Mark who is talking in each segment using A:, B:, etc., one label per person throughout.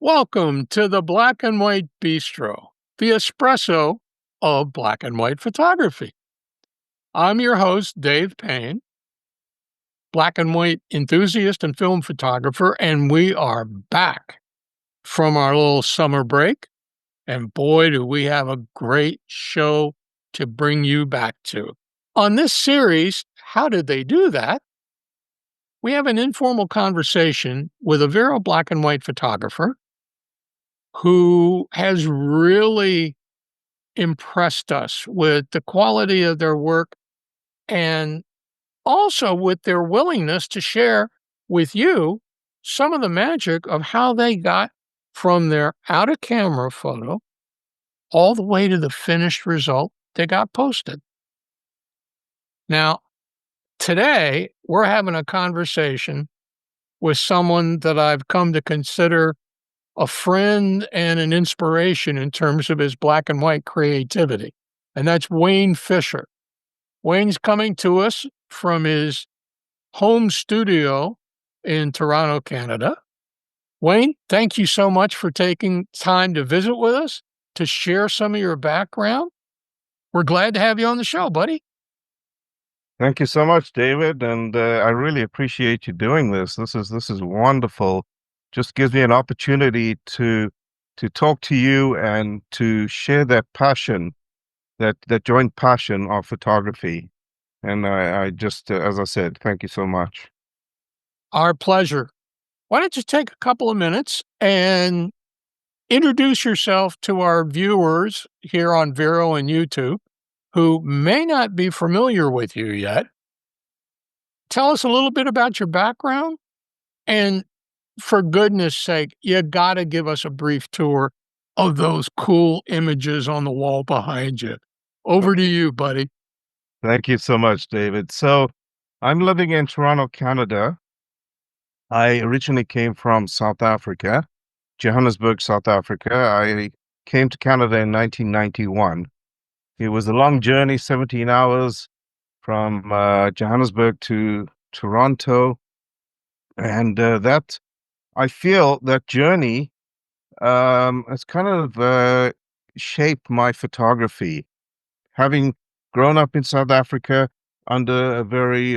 A: Welcome to the Black and White Bistro, the espresso of black and white photography. I'm your host, Dave Payne, black and white enthusiast and film photographer, and we are back from our little summer break. And boy, do we have a great show to bring you back to. On this series, How Did They Do That? We have an informal conversation with a Vero black and white photographer who has really impressed us with the quality of their work and also with their willingness to share with you some of the magic of how they got from their out of camera photo all the way to the finished result they got posted. Now, today we're having a conversation with someone that I've come to consider a friend and an inspiration in terms of his black and white creativity, and that's Wayne Fisher. Wayne's coming to us from his home studio in Toronto, Canada. Wayne, thank you so much for taking time to visit with us, to share some of your background. We're glad to have you on the show, buddy.
B: Thank you so much, David, and I really appreciate you doing this. This is wonderful. Just gives me an opportunity to talk to you and to share that passion, that joint passion of photography. And I just, as I said, thank you so much.
A: Our pleasure. Why don't you take a couple of minutes and introduce yourself to our viewers here on Vero and YouTube who may not be familiar with you yet. Tell us a little bit about your background, and for goodness sake, you got to give us a brief tour of those cool images on the wall behind you. Over to you, buddy.
B: Thank you so much, David. So I'm living in Toronto, Canada. I originally came from South Africa, Johannesburg, South Africa. I came to Canada in 1991. It was a long journey, 17 hours from Johannesburg to Toronto. And I feel that journey has kind of shaped my photography. Having grown up in South Africa under a very,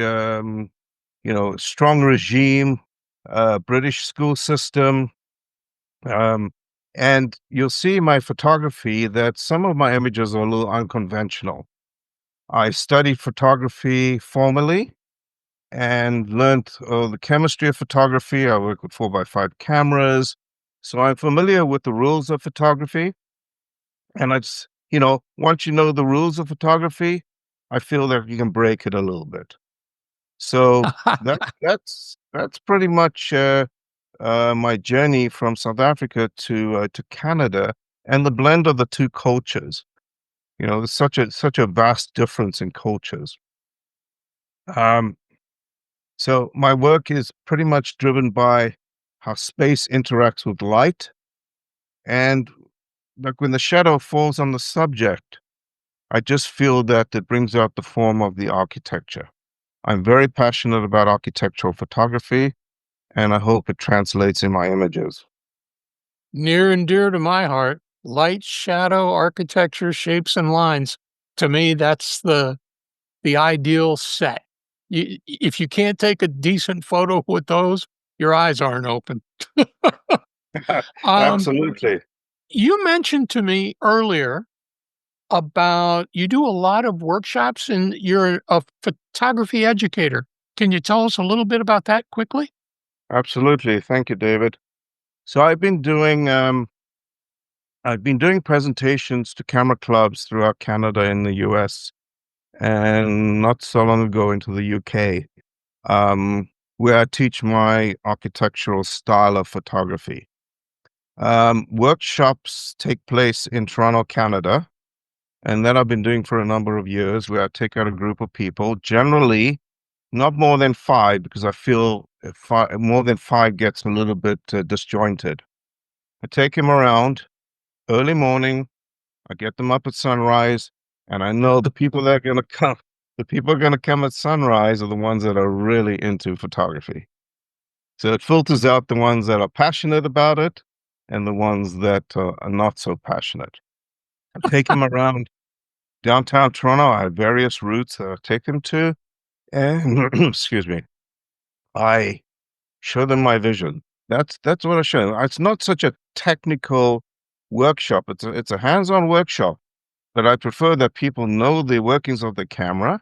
B: strong regime, British school system, um, and you'll see in my photography that some of my images are a little unconventional. I studied photography formally and learned the chemistry of photography. I work with 4x5 cameras. So I'm familiar with the rules of photography. And once you know the rules of photography, I feel that you can break it a little bit. So that's pretty much my journey from South Africa to Canada, and the blend of the two cultures. There's such a vast difference in cultures. Um, so my work is pretty much driven by how space interacts with light, and like when the shadow falls on the subject, I just feel that it brings out the form of the architecture. I'm very passionate about architectural photography, and I hope it translates in my images.
A: Near and dear to my heart, light, shadow, architecture, shapes, and lines. To me, that's the ideal set. If you can't take a decent photo with those, your eyes aren't open. Um,
B: Absolutely.
A: you mentioned to me earlier about you do a lot of workshops and you're a photography educator. Can you tell us a little bit about that quickly?
B: Absolutely. Thank you, David. So I've been doing presentations to camera clubs throughout Canada and the US, and not so long ago into the UK, where I teach my architectural style of photography. Workshops take place in Toronto, Canada, and that I've been doing for a number of years, where I take out a group of people, generally not more than five, because I feel if more than five gets a little bit disjointed. I take them around early morning. I get them up at sunrise, and I know the people that are going to come. The people are going to come at sunrise are the ones that are really into photography. So it filters out the ones that are passionate about it, and the ones that are not so passionate. I take them around downtown Toronto. I have various routes that I take them to, and excuse me, I show them my vision. That's what I show them. It's not such a technical workshop. It's a hands-on workshop, but I prefer that people know the workings of the camera.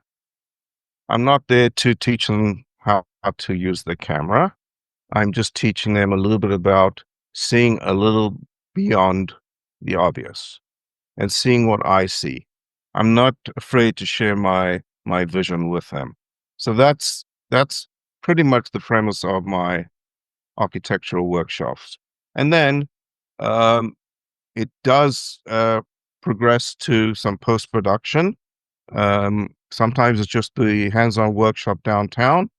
B: I'm not there to teach them how to use the camera. I'm just teaching them a little bit about seeing a little beyond the obvious and seeing what I see. I'm not afraid to share my vision with them. So that's pretty much the premise of my architectural workshops. And then um, it does progress to some post-production. Sometimes it's just the hands-on workshop downtown,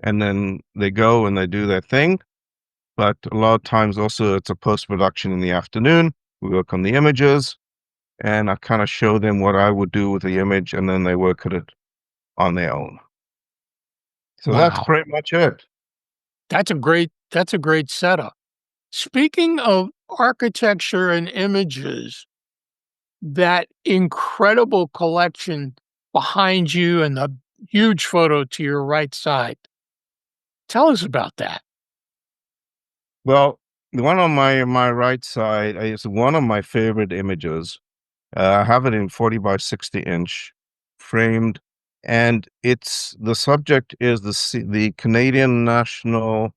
B: and then they go and they do their thing. But a lot of times also it's a post-production in the afternoon. We work on the images, and I kind of show them what I would do with the image, and then they work at it on their own. So that's
A: Wow.
B: pretty much it.
A: That's a great setup. Speaking of architecture and images, that incredible collection behind you and the huge photo to your right side. Tell us about that.
B: Well, the one on my right side is one of my favorite images. I have it in 40 by 60-inch framed, and it's the subject is the Canadian National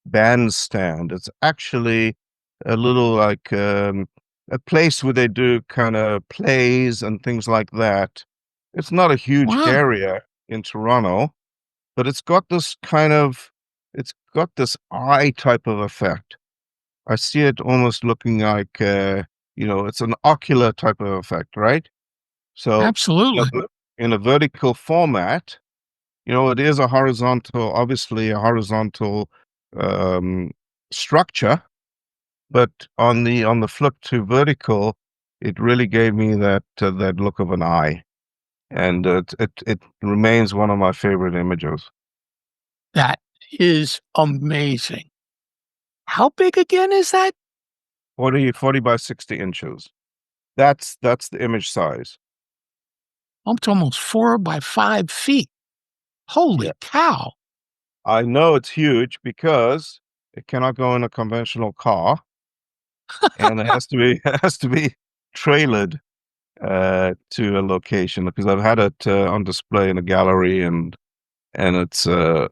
B: Bandstand. It's actually a little like a place where they do kind of plays and things like that. It's not a huge
A: Wow,
B: area in Toronto, but it's got this eye type of effect. I see it almost looking like it's an ocular type of effect, right? So in a,
A: absolutely.
B: ver- in a vertical format, it is obviously a horizontal um, structure, but on the flip to vertical, it really gave me that look of an eye, and it remains one of my favorite images.
A: That is amazing. How big again is that?
B: 40 by 60 inches. That's the image size.
A: Oh, it's almost 4 by 5 feet. Holy
B: Yeah.
A: cow.
B: I know it's huge because it cannot go in a conventional car, and it has to be it has to be trailered to a location because I've had it on display in a gallery, and it's a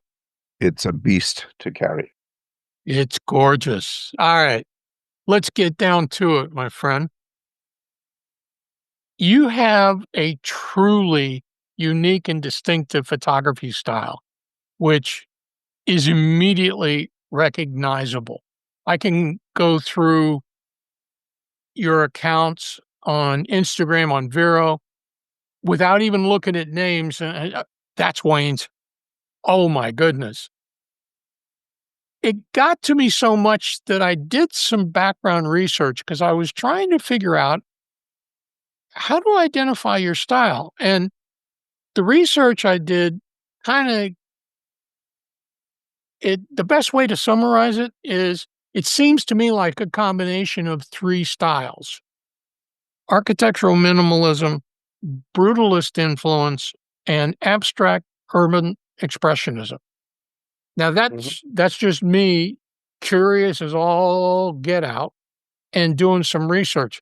B: beast to carry.
A: It's gorgeous. All right, let's get down to it, my friend. You have a truly unique and distinctive photography style, which is immediately recognizable. I can go through your accounts on Instagram, on Vero, without even looking at names. That's Wayne's. Oh my goodness. It got to me so much that I did some background research because I was trying to figure out how to identify your style. And the research I did kind of the best way to summarize it is it seems to me like a combination of three styles: architectural minimalism, brutalist influence, and abstract urban expressionism. Now
B: Mhm.
A: that's just me curious as all get out and doing some research.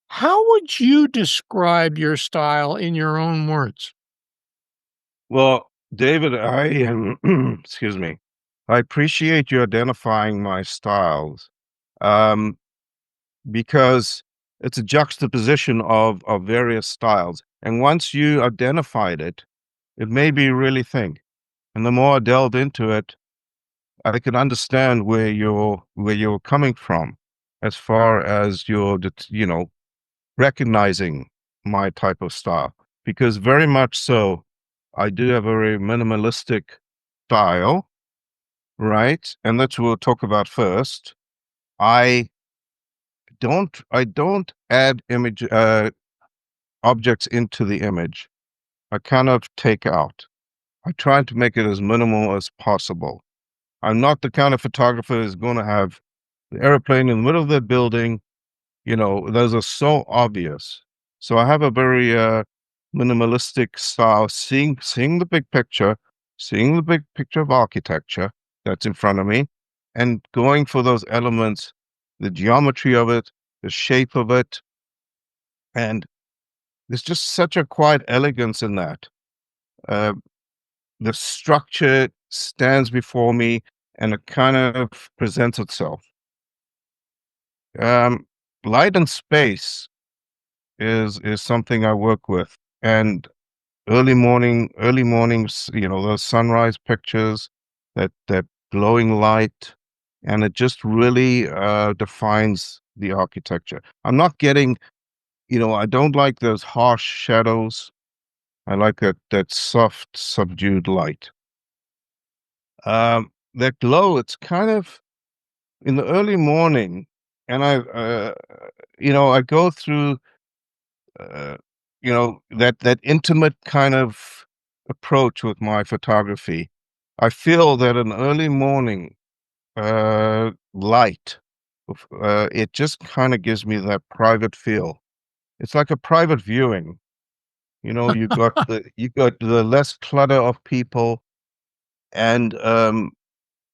A: How would you describe your style in your own words?
B: Well, David, I am excuse me. I appreciate you identifying my styles. Um, because it's a juxtaposition of various styles. And once you identified it, it made me really think. And the more I delved into it, I could understand where you're coming from as far as recognizing my type of style. Because very much so, I do have a very minimalistic style, right? And that's what we'll talk about first. I I don't add image objects into the image. I kind of take out. I try to make it as minimal as possible. I'm not the kind of photographer who's going to have the airplane in the middle of the building, those are so obvious. So I have a very minimalistic style, seeing the big picture, seeing the big picture of architecture that's in front of me, and going for those elements, the geometry of it, the shape of it, and there's just such a quiet elegance in that. Uh, the structure stands before me and it kind of presents itself. Um, Light and space is something I work with, and early mornings, those sunrise pictures, that glowing light, and it just really defines the architecture. I'm not getting, I don't like those harsh shadows. I like that soft, subdued light. That glow, it's kind of in the early morning, and I go through, uh, that intimate kind of approach with my photography. I feel that an early morning light, it just kind of gives me that private feel. It's like a private viewing. You got the less clutter of people, and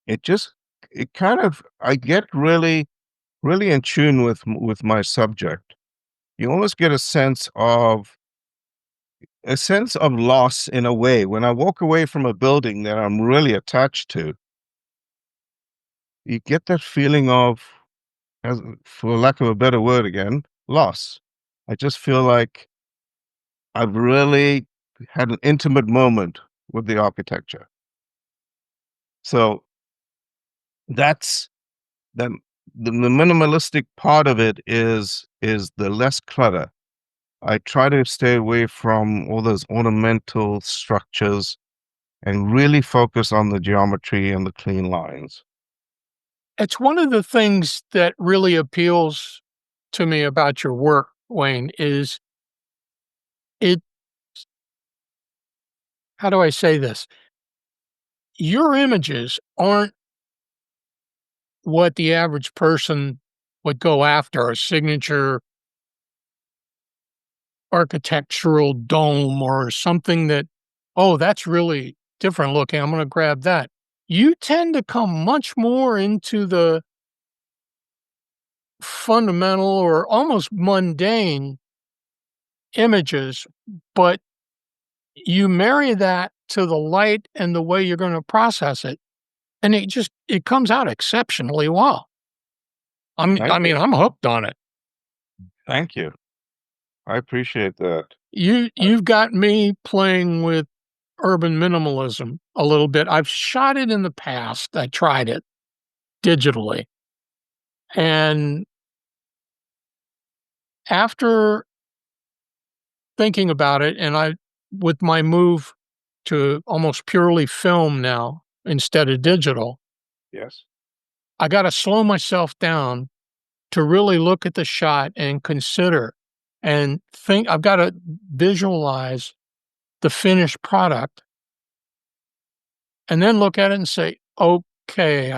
B: it just it kind of I get really in tune with my subject. You almost get a sense of loss in a way. When I walk away from a building that I'm really attached to, you get that feeling of, for lack of a better word again, loss. I just feel like I've really had an intimate moment with the architecture. So that's the the minimalistic part of it is the less clutter. I try to stay away from all those ornamental structures and really focus on the geometry and the clean lines.
A: It's one of the things that really appeals to me about your work, Wayne, is it how do I say this? Your images aren't what the average person would go after, a signature architectural dome or something that, "Oh, that's really different looking, I'm gonna grab that." You tend to come much more into the fundamental or almost mundane images, but you marry that to the light and the way you're gonna process it, and it comes out exceptionally well.
B: Thank you.
A: I'm hooked on it.
B: Thank you. I appreciate that.
A: You've got me playing with urban minimalism a little bit. I've shot it in the past. I tried it digitally, and after thinking about it, and I with my move to almost purely film now instead of digital,
B: Yes.
A: I gotta slow myself down to really look at the shot and consider and think. I've gotta visualize the finished product and then look at it and say, "Okay,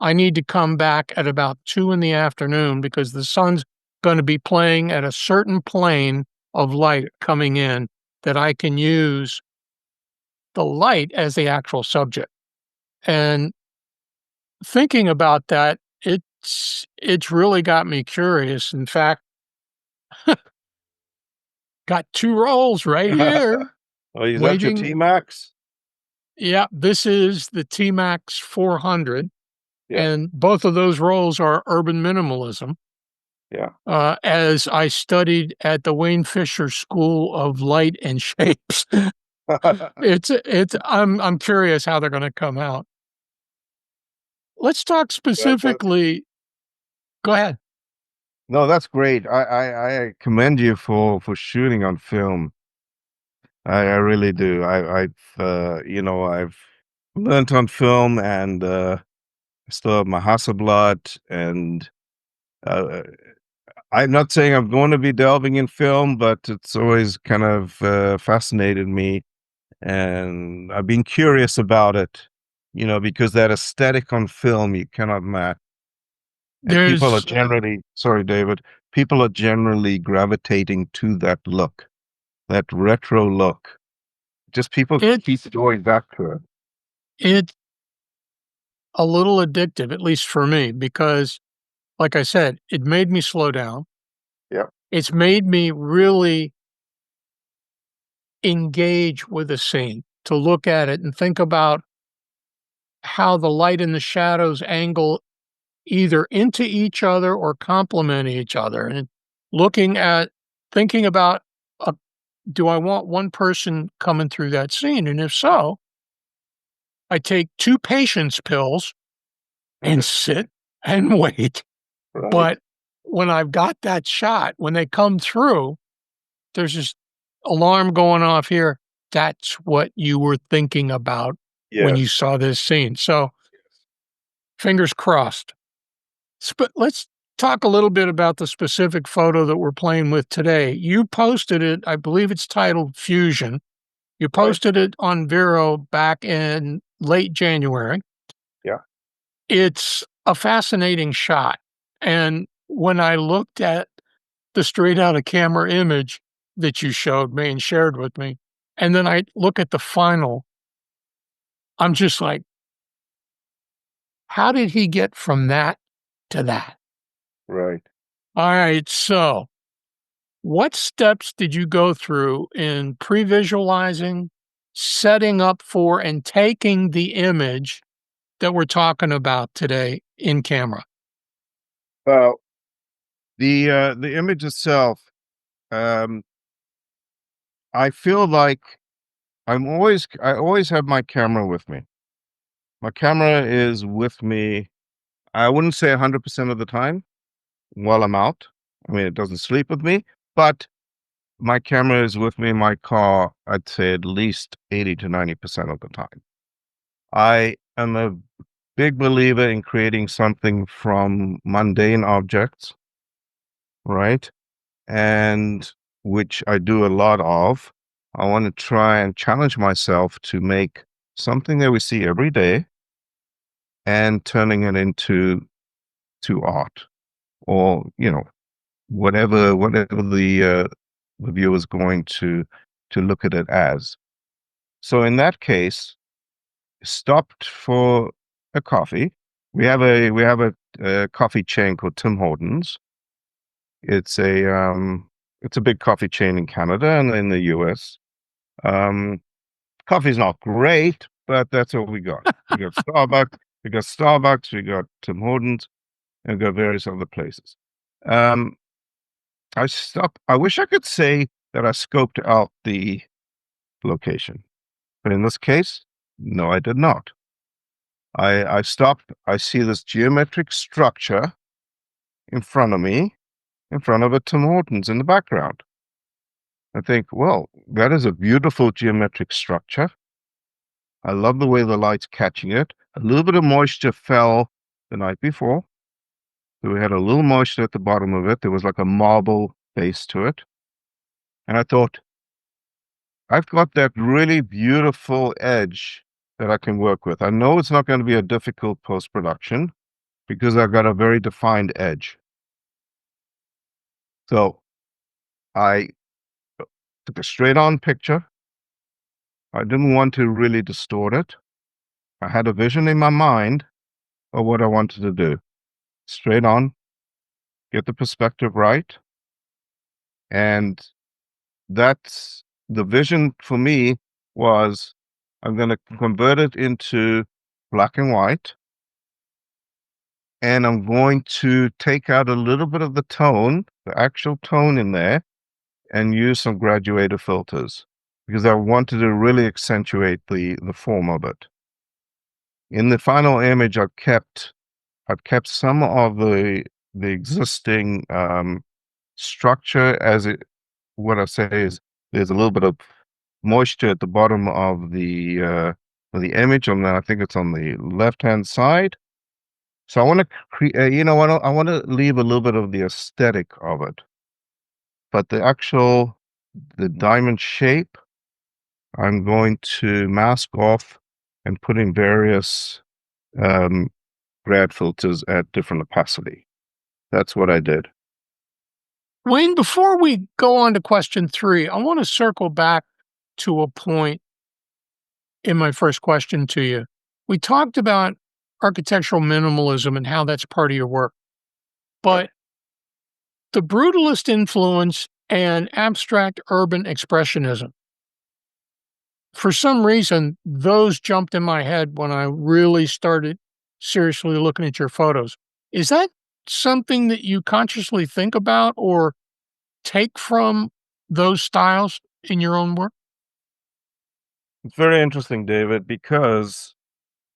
A: I need to come back at about 2 in the afternoon because the sun's gonna be playing at a certain plane of light coming in that I can use the light as the actual subject." And thinking about that, it's really got me curious. In fact, got 2 rolls right here
B: Oh, is that your
A: waiting.
B: T-Max?
A: Yeah, this is the T-Max 400,
B: Yeah,
A: and both of those rolls are urban minimalism.
B: yeah.
A: As I studied at the Wayne Fisher School of Light and Shapes. I'm curious how they're gonna come out. Let's talk
B: That
A: specifically. Go ahead.
B: no, that's great. I commend you for shooting on film. I really do. I've learned on film, and I still have my Hasselblad, and uh, I'm not saying I'm going to be delving in film, but it's always kind of fascinated me, and I've been curious about it, because that aesthetic on film you cannot match. And people are
A: There's
B: generally, sorry, David, people are generally gravitating to that look, that retro look. Just people
A: it
B: keep going back to it.
A: it's a little addictive, at least for me, because like I said, it made me slow down.
B: Yeah.
A: It's made me really engage with a scene, to look at it and think about how the light and the shadows angle either into each other or complement each other, and looking at thinking about, uh, do I want one person coming through that scene? And if so, I take 2 patience pills and sit and wait.
B: Right.
A: But when I've got that shot, when they come through, there's this alarm going off here. That's what you were thinking about when you
B: Yes.
A: saw this scene. So, fingers crossed. Let's talk a little bit about the specific photo that we're playing with today. You posted it, I believe it's titled Fusion. You
B: Right.
A: posted it on Vero back in late January.
B: Yeah.
A: It's a fascinating shot. And when I looked at the straight out of camera image that you showed me and shared with me, and then I look at the final, I'm just like, how did he get from that to that?
B: Right.
A: All right. So, what steps did you go through in pre-visualizing, setting up for, and taking the image that we're talking about today in camera?
B: Well, the image itself, um, I feel like I always have my camera with me. My camera is with me, I wouldn't say 100% of the time while I'm out. I mean, it doesn't sleep with me, but my camera is with me in my car, I'd say at least 80 to 90% of the time. I am a big believer in creating something from mundane objects, right? And which I do a lot of. I want to try and challenge myself to make something that we see every day and turning it into art, or whatever the viewer is going to look at it as. So in that case, stopped for a coffee. We have a coffee chain called Tim Hortons. It's a big coffee chain in Canada and in the US. Um, Coffee's not great, but that's what we got. We got Starbucks, we got Tim Hortons, and we got various other places. Um, I stopped. I wish I could say that I scoped out the location, but in this case, no, I did not. I stopped. I see this geometric structure in front of me, in front of a Tim Hortons in the background. I think, well, that is a beautiful geometric structure. I love the way the light's catching it. A little bit of moisture fell the night before. So we had a little moisture at the bottom of it. There was like a marble base to it. And I thought, I've got that really beautiful edge that I can work with. I know it's not going to be a difficult post-production because I've got a very defined edge. So I took a straight on picture. I didn't want to really distort it. I had a vision in my mind of what I wanted to do. Straight on, get the perspective right. And that's the vision for me was I'm going to convert it into black and white. And I'm going to take out a little bit of the tone, the actual tone in there, and use some graduated filters because I wanted to really accentuate the form of it. In the final image, I've kept some of the existing structure as it. What I say is there's a little bit of moisture at the bottom of the image, and I think it's on the left hand side. So I want to create, I want to leave a little bit of the aesthetic of it, but the diamond shape, I'm going to mask off and put in various um, grad filters at different opacity. That's what I did.
A: Wayne, before we go on to question 3, I want to circle back to a point in my first question to you. We talked about architectural minimalism and how that's part of your work, but the brutalist influence and abstract urban expressionism, for some reason, those jumped in my head when I really started seriously looking at your photos. Is that something that you consciously think about or take from those styles in your own work?
B: It's very interesting, David, because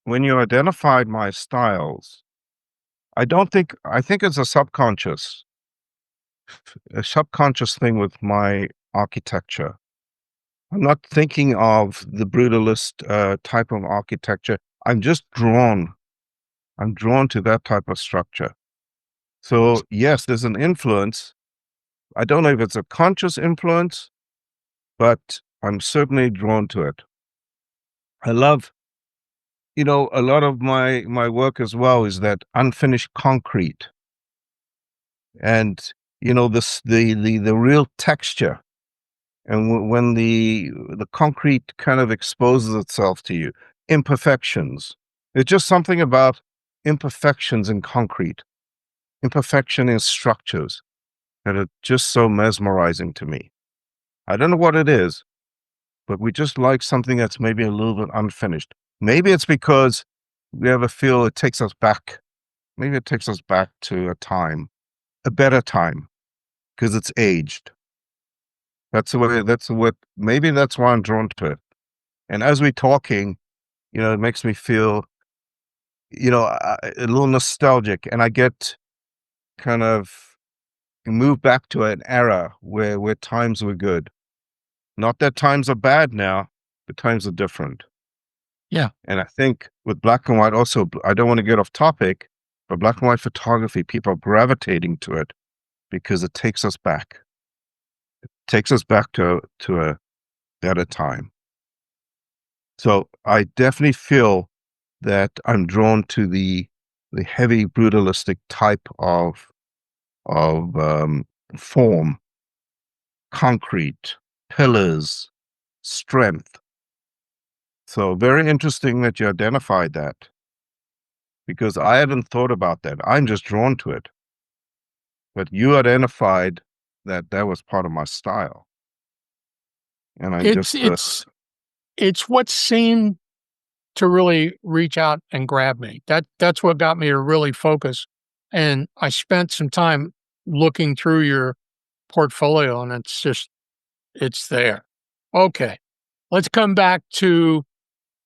B: when you identified my styles, I think it's a subconscious thing with my architecture. I'm not thinking of the brutalist type of architecture. I'm drawn to that type of structure. So yes, there's an influence. I don't know if it's a conscious influence, but I'm certainly drawn to it. I love, a lot of my work as well is that unfinished concrete and, the real texture. And when the concrete kind of exposes itself to you, imperfections. There's just something about imperfections in concrete, imperfection in structures that are just so mesmerizing to me. I don't know what it is, but we just like something that's maybe a little bit unfinished. Maybe it's because we ever feel it takes us back. Maybe it takes us back to a better time, because it's aged. Maybe that's why I'm drawn to it. And as we're talking, it makes me feel, a little nostalgic, and I get kind of moved back to an era where times were good. Not that times are bad now, but times are different.
A: Yeah.
B: And I think with black and white also, I don't want to get off topic, but black and white photography, people are gravitating to it because it takes us back. It takes us back to a better time. So I definitely feel that I'm drawn to the heavy brutalistic type of form, concrete, pillars, strength. So very interesting that you identified that, because I hadn't thought about that. I'm just drawn to it. But you identified that that was part of my style. And I'm
A: It's
B: just,
A: it's it's what seemed to really reach out and grab me. That's what got me to really focus, and I spent some time looking through your portfolio, and it's there. Okay, let's come back to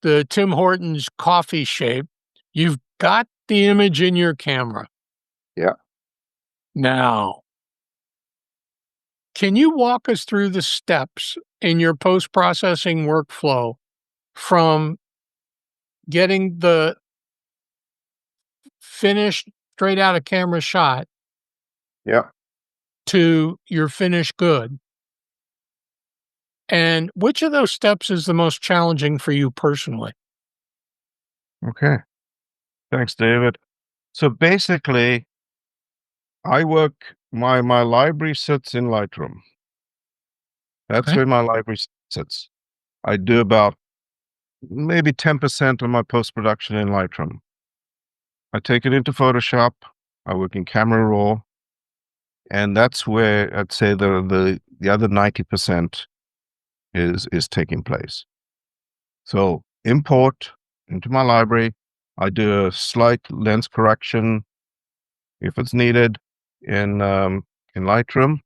A: the Tim Hortons coffee shape. You've got the image in your camera.
B: yeah,
A: Now, can you walk us through the steps in your post-processing workflow from getting the finished straight out of camera shot
B: yeah.
A: to your finished good? And which of those steps is the most challenging for you personally?
B: Okay. Thanks, David. So basically, my library sits in Lightroom. That's
A: Okay.
B: where my library sits. I do about maybe 10% of my post-production in Lightroom. I take it into Photoshop. I work in Camera Raw, and that's where I'd say the other 90% is taking place. So import into my library. I do a slight lens correction if it's needed in Lightroom.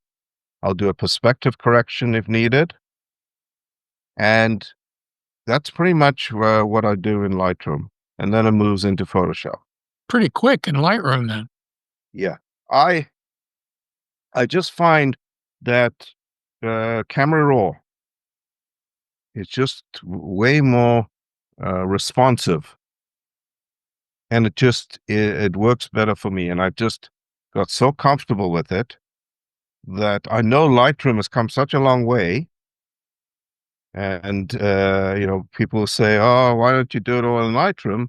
B: I'll do a perspective correction if needed, and that's pretty much what I do in Lightroom. And then it moves into Photoshop.
A: Pretty quick in Lightroom then.
B: Yeah, I I just find that Camera Raw is just way more responsive, and it works better for me. And I've just got so comfortable with it that I know Lightroom has come such a long way. And people say, "Oh, why don't you do it all in Lightroom?"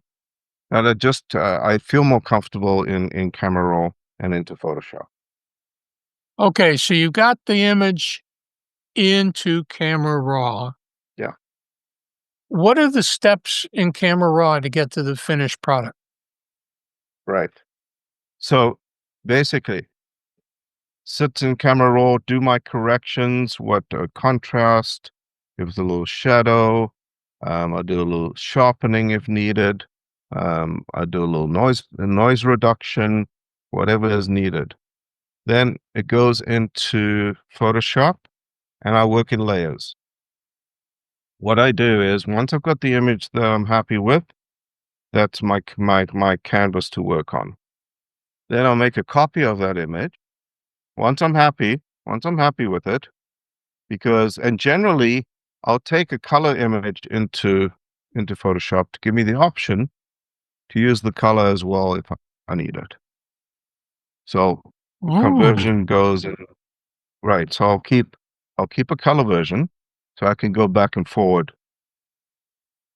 B: And I feel more comfortable in Camera Raw. and into Photoshop.
A: Okay, so you got the image into Camera Raw.
B: Yeah.
A: What are the steps in Camera Raw to get to the finished product?
B: Right. So basically, sit in Camera Raw, do my corrections, what contrast, give it a little shadow. I do a little sharpening if needed. I do a little noise reduction, whatever is needed. Then it goes into Photoshop, and I work in layers. What I do is once I've got the image that I'm happy with, that's my canvas to work on. Then I'll make a copy of that image. Once I'm happy with it, and generally I'll take a color image into Photoshop to give me the option to use the color as well if I need it. So the
A: Ooh.
B: conversion goes in, right. So I'll keep a color version so I can go back and forward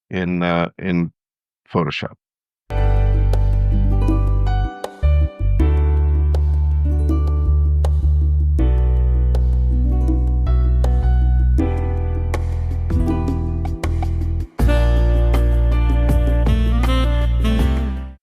B: in Photoshop.